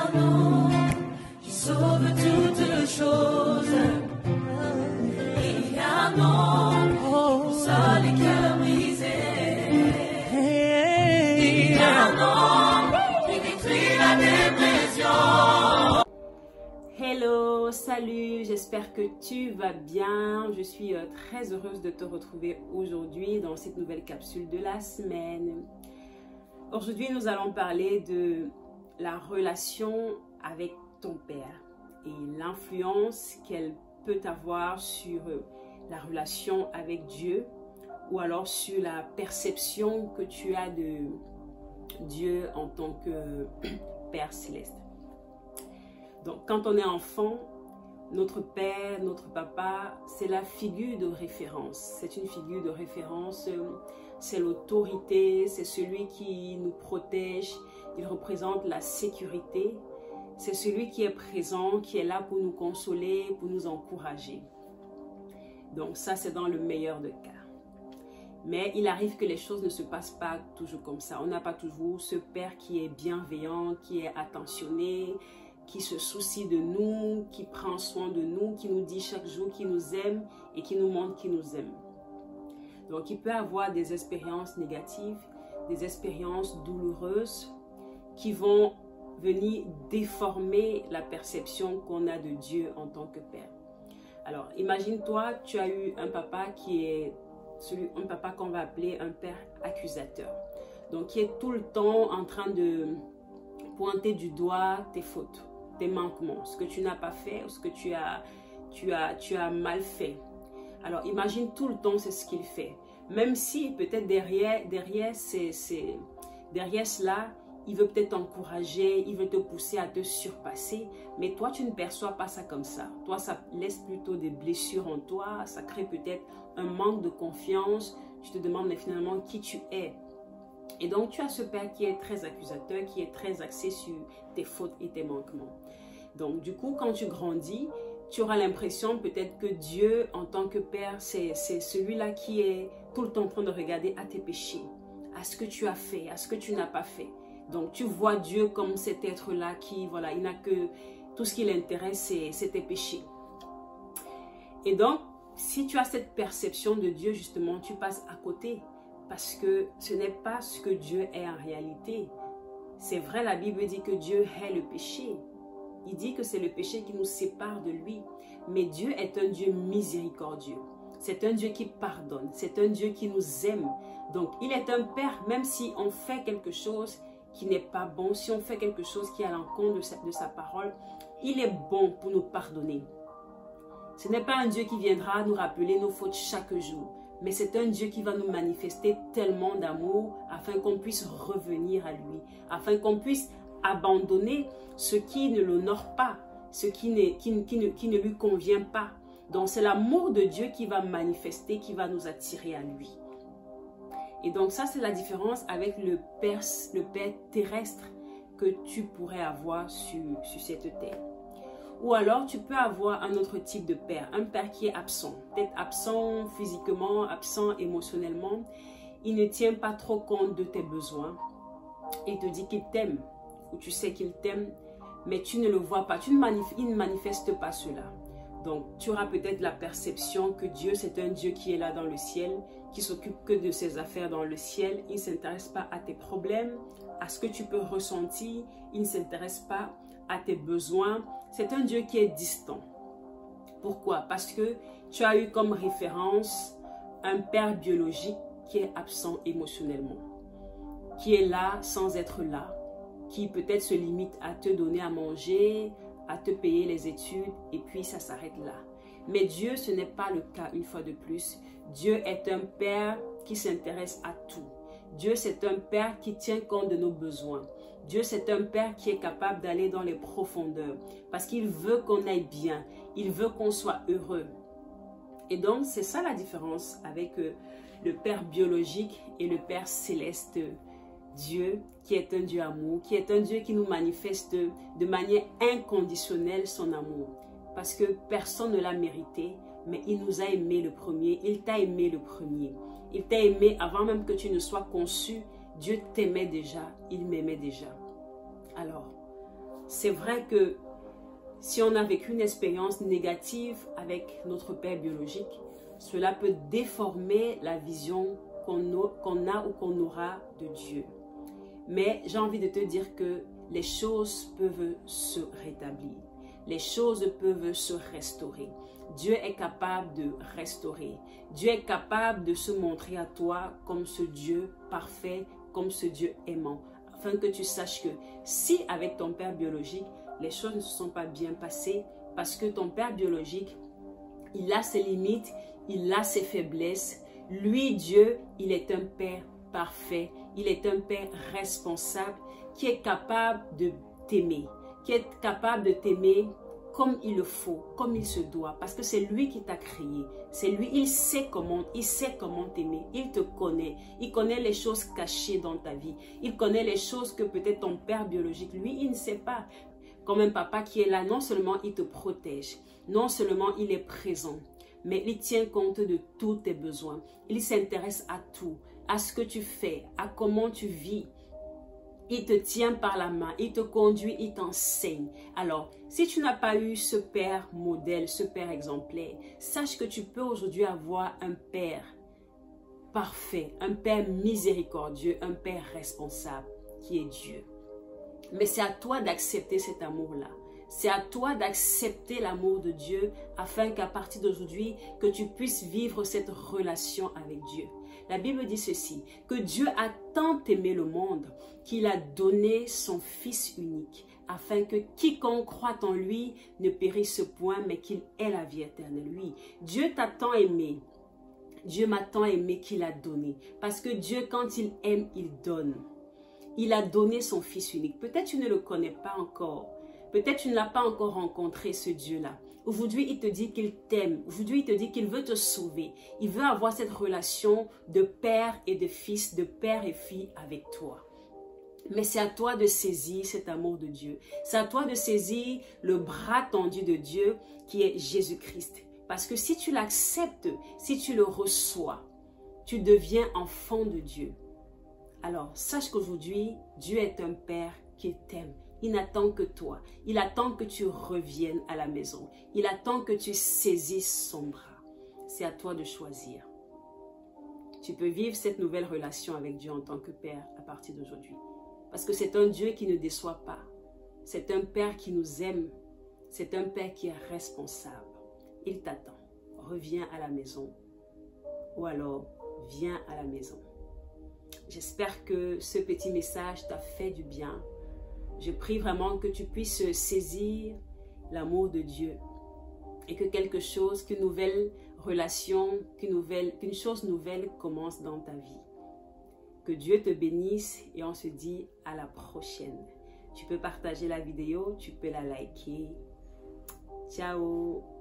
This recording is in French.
un nom qui sauve toutes choses. Il y a un nom pour ça les cœurs brisés. Il y a un nom qui détruit la dépression. Hello, salut, j'espère que tu vas bien. Je suis très heureuse de te retrouver aujourd'hui dans cette nouvelle capsule de la semaine. Aujourd'hui, nous allons parler de la relation avec ton père et l'influence qu'elle peut avoir sur la relation avec Dieu ou alors sur la perception que tu as de Dieu en tant que Père céleste. Donc, quand on est enfant, notre père, notre papa, c'est la figure de référence. C'est une figure de référence, c'est l'autorité, c'est celui qui nous protège, il représente la sécurité. C'est celui qui est présent, qui est là pour nous consoler, pour nous encourager. Donc ça, c'est dans le meilleur des cas. Mais il arrive que les choses ne se passent pas toujours comme ça. On n'a pas toujours ce père qui est bienveillant, qui est attentionné, qui se soucie de nous, qui prend soin de nous, qui nous dit chaque jour qu'il nous aime et qui nous montre qu'il nous aime. Donc il peut avoir des expériences négatives, des expériences douloureuses qui vont venir déformer la perception qu'on a de Dieu en tant que père. Alors imagine-toi, tu as eu un papa qui est un papa qu'on va appeler un père accusateur. Donc qui est tout le temps en train de pointer du doigt tes fautes, tes manquements, ce que tu n'as pas fait ou ce que tu as mal fait. Alors imagine tout le temps c'est ce qu'il fait. Même si peut-être derrière cela, il veut peut-être t'encourager, il veut te pousser à te surpasser, mais toi tu ne perçois pas ça comme ça. Toi ça laisse plutôt des blessures en toi, ça crée peut-être un manque de confiance, tu te demandes mais finalement qui tu es. Et donc tu as ce père qui est très accusateur, qui est très axé sur tes fautes et tes manquements. Donc du coup quand tu grandis, tu auras l'impression peut-être que Dieu en tant que père, c'est celui-là qui est tout le temps en train de regarder à tes péchés, à ce que tu as fait, à ce que tu n'as pas fait. Donc tu vois Dieu comme cet être-là qui, voilà, il n'a que, tout ce qui l'intéresse, c'est tes péchés. Et donc, si tu as cette perception de Dieu, justement, tu passes à côté. Parce que ce n'est pas ce que Dieu est en réalité. C'est vrai, la Bible dit que Dieu hait le péché. Il dit que c'est le péché qui nous sépare de lui. Mais Dieu est un Dieu miséricordieux. C'est un Dieu qui pardonne. C'est un Dieu qui nous aime. Donc, il est un Père, même si on fait quelque chose qui n'est pas bon, si on fait quelque chose qui est à l'encontre de sa parole, il est bon pour nous pardonner. Ce n'est pas un Dieu qui viendra nous rappeler nos fautes chaque jour, mais c'est un Dieu qui va nous manifester tellement d'amour afin qu'on puisse revenir à lui, afin qu'on puisse abandonner ce qui ne l'honore pas, ce qui ne lui convient pas. Donc c'est l'amour de Dieu qui va manifester, qui va nous attirer à lui. Et donc ça, c'est la différence avec le Père terrestre que tu pourrais avoir sur cette terre. Ou alors, tu peux avoir un autre type de père, un père qui est absent. Peut-être absent physiquement, absent émotionnellement. Il ne tient pas trop compte de tes besoins. Il te dit qu'il t'aime, ou tu sais qu'il t'aime, mais tu ne le vois pas. Il ne manifeste pas cela. Donc, tu auras peut-être la perception que Dieu, c'est un Dieu qui est là dans le ciel, qui s'occupe que de ses affaires dans le ciel. Il ne s'intéresse pas à tes problèmes, à ce que tu peux ressentir. Il ne s'intéresse pas à tes besoins. C'est un Dieu qui est distant. Pourquoi? Parce que tu as eu comme référence un père biologique qui est absent émotionnellement, qui est là sans être là, qui peut-être se limite à te donner à manger, à te payer les études, et puis ça s'arrête là. Mais Dieu, ce n'est pas le cas une fois de plus. Dieu est un Père qui s'intéresse à tout. Dieu, c'est un Père qui tient compte de nos besoins. Dieu, c'est un Père qui est capable d'aller dans les profondeurs parce qu'il veut qu'on aille bien. Il veut qu'on soit heureux. Et donc, c'est ça la différence avec le Père biologique et le Père céleste. Dieu qui est un Dieu amour, qui est un Dieu qui nous manifeste de manière inconditionnelle son amour. Parce que personne ne l'a mérité, mais il nous a aimé le premier, il t'a aimé le premier. Il t'a aimé avant même que tu ne sois conçu. Dieu t'aimait déjà, il m'aimait déjà. Alors, c'est vrai que si on a vécu une expérience négative avec notre père biologique, cela peut déformer la vision qu'on a ou qu'on aura de Dieu. Mais j'ai envie de te dire que les choses peuvent se rétablir. Les choses peuvent se restaurer. Dieu est capable de restaurer. Dieu est capable de se montrer à toi comme ce Dieu parfait, comme ce Dieu aimant. Afin que tu saches que si avec ton père biologique, les choses ne se sont pas bien passées, parce que ton père biologique, il a ses limites, il a ses faiblesses. Lui, Dieu, il est un père parfait. Il est un père responsable qui est capable de t'aimer, qui est capable de t'aimer comme il le faut, comme il se doit, parce que c'est lui qui t'a créé. C'est lui, il sait comment t'aimer. Il te connaît. Il connaît les choses cachées dans ta vie. Il connaît les choses que peut-être ton père biologique, lui, il ne sait pas. Comme un papa qui est là, non seulement il te protège, non seulement il est présent, mais il tient compte de tous tes besoins. Il s'intéresse à tout, à ce que tu fais, à comment tu vis. Il te tient par la main, il te conduit, il t'enseigne. Alors, si tu n'as pas eu ce père modèle, ce père exemplaire, sache que tu peux aujourd'hui avoir un père parfait, un père miséricordieux, un père responsable qui est Dieu. Mais c'est à toi d'accepter cet amour-là. C'est à toi d'accepter l'amour de Dieu afin qu'à partir d'aujourd'hui, que tu puisses vivre cette relation avec Dieu. La Bible dit ceci, que Dieu a tant aimé le monde qu'il a donné son Fils unique afin que quiconque croit en lui ne périsse point mais qu'il ait la vie éternelle. Oui, Dieu t'a tant aimé. Dieu m'a tant aimé qu'il a donné. Parce que Dieu, quand il aime, il donne. Il a donné son Fils unique. Peut-être tu ne le connais pas encore. Peut-être tu ne l'as pas encore rencontré, ce Dieu-là. Aujourd'hui, il te dit qu'il t'aime. Aujourd'hui, il te dit qu'il veut te sauver. Il veut avoir cette relation de père et de fils, de père et fille avec toi. Mais c'est à toi de saisir cet amour de Dieu. C'est à toi de saisir le bras tendu de Dieu qui est Jésus-Christ. Parce que si tu l'acceptes, si tu le reçois, tu deviens enfant de Dieu. Alors, sache qu'aujourd'hui, Dieu est un Père qui t'aime. Il n'attend que toi. Il attend que tu reviennes à la maison. Il attend que tu saisisses son bras. C'est à toi de choisir. Tu peux vivre cette nouvelle relation avec Dieu en tant que Père à partir d'aujourd'hui. Parce que c'est un Dieu qui ne déçoit pas. C'est un Père qui nous aime. C'est un Père qui est responsable. Il t'attend. Reviens à la maison. Ou alors, viens à la maison. J'espère que ce petit message t'a fait du bien. Je prie vraiment que tu puisses saisir l'amour de Dieu et que quelque chose, qu'une nouvelle relation, qu'une chose nouvelle commence dans ta vie. Que Dieu te bénisse et on se dit à la prochaine. Tu peux partager la vidéo, tu peux la liker. Ciao!